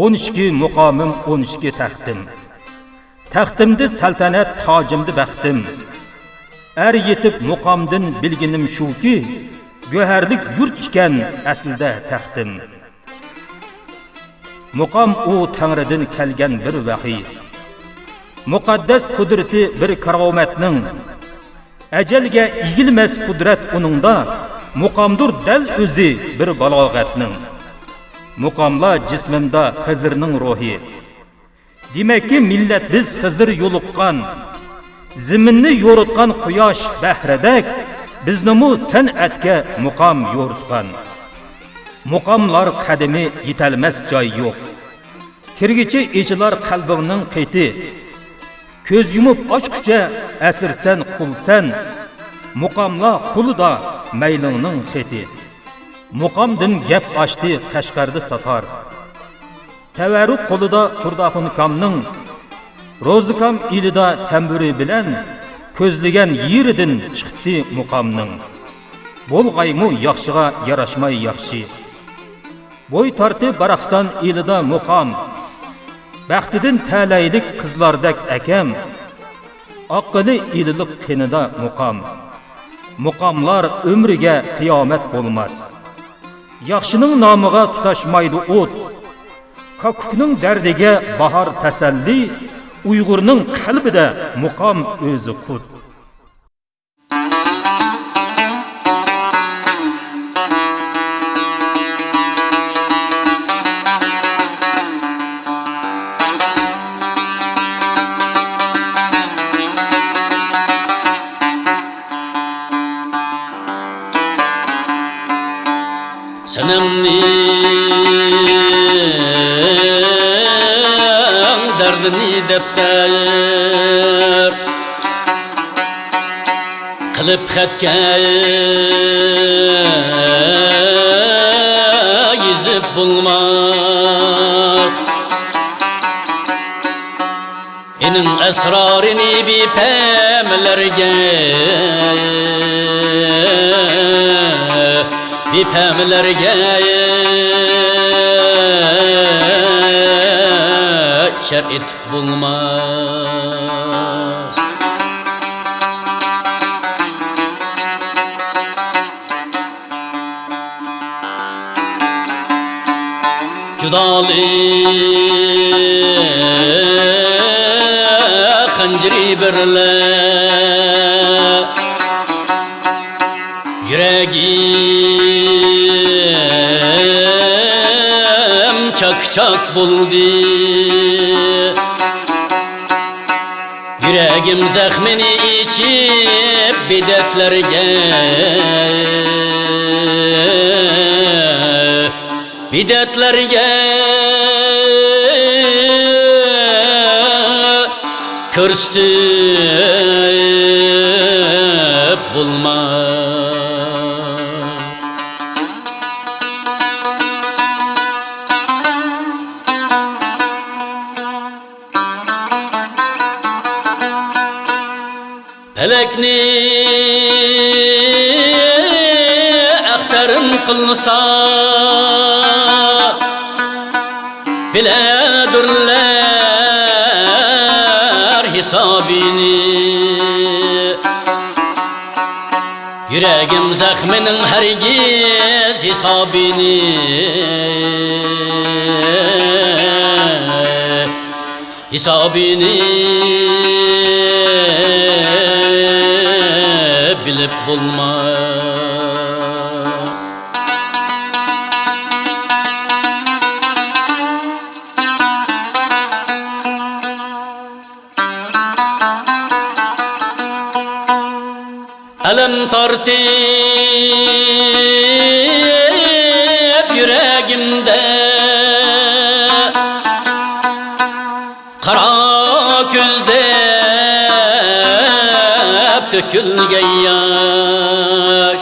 12 muqomim 12 taxtim. Taxtimdi saltanat tojimdi baxtim. Er yetib muqomdin bilginim shuki, go'harlik yurt ekan aslida taxtim. Muqom u Tangridan kelgan bir vahiy. Muqaddas qudrati bir karomatning. Ajalga egilmas qudrat uningda, muqomdur dal o'zi bir balog'atning. Muqomlar jismimda Xizrning ruhi. Demakki millat biz Xizr yo'liqqan, ziminni yo'ritgan quyosh bahradak, biznimi san'atga muqom yo'ritgan. Muqomlar qadimi yetalmas joy yo'q. Kirgichi echilar qalbingning qeti. Ko'z yumib ochqucha asirsan qulsan. Muqomlar qulida maylingning qeti. Muqomdin gap ochdi Qashqarda satar. Tavarruq qo'lida Turdaxunkamning, Ro'zikam ilida tamburi bilan ko'zligan yeridan chiqdi muqomning. Bo'lg'aymu yaxshiga yarashmay yaxshi. Bo'y tortib baraqsan ilida muqom. Baxtidan talaylik qizlardak akam. Oqqini ililik qinida muqom. Muqomlar umriga qiyomat bo'lmas. Yaxshining nomiga tutashmaydi o't. Kokukning dardiga bahor tasalli, Uyg'urning qalbida muqom o'zi qut. dardini daftar qilib xatga yezib bulmaz. Enin esrarini bipemlerge şer etip bulmaz. Judalı hanciri birle yüreğim çak çak buldu. Yüreğim zahmini içip bidetlerge kürstüp bulmaz. Pelekni aktarın kılsa biledurlar hisabini. Yüreğim zahminin hergiz hisabini bilip bulma. elem tartıp yüreğimde kara küzde dökülgen yaş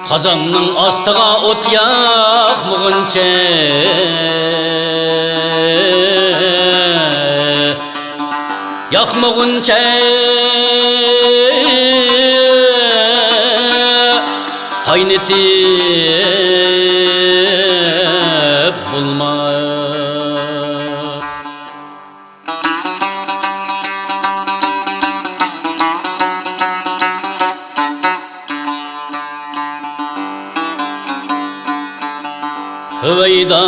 Kazanның astığa ot yakmığınca Yakmığınca kaynetip bulma Hüveyda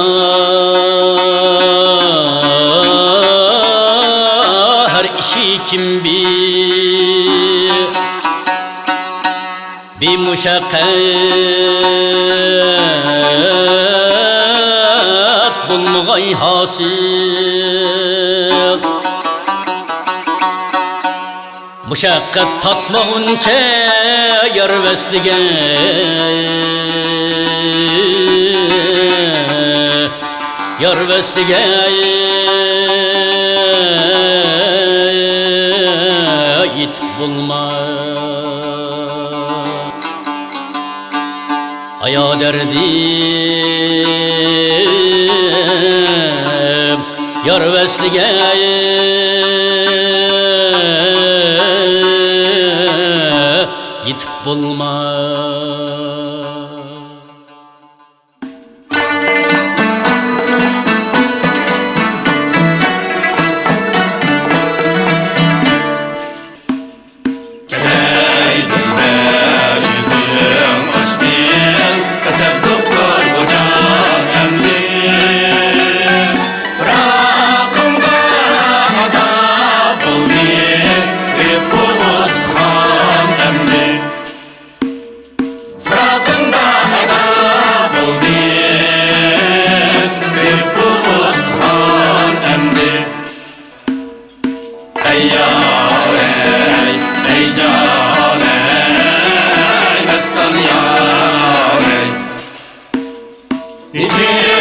her işi kim bir muşakkat bulmagay hasil Muşakkat tatmağınca yar veslige Yar veslige yit bulma Aya derdim yar veslige yit bulma İçin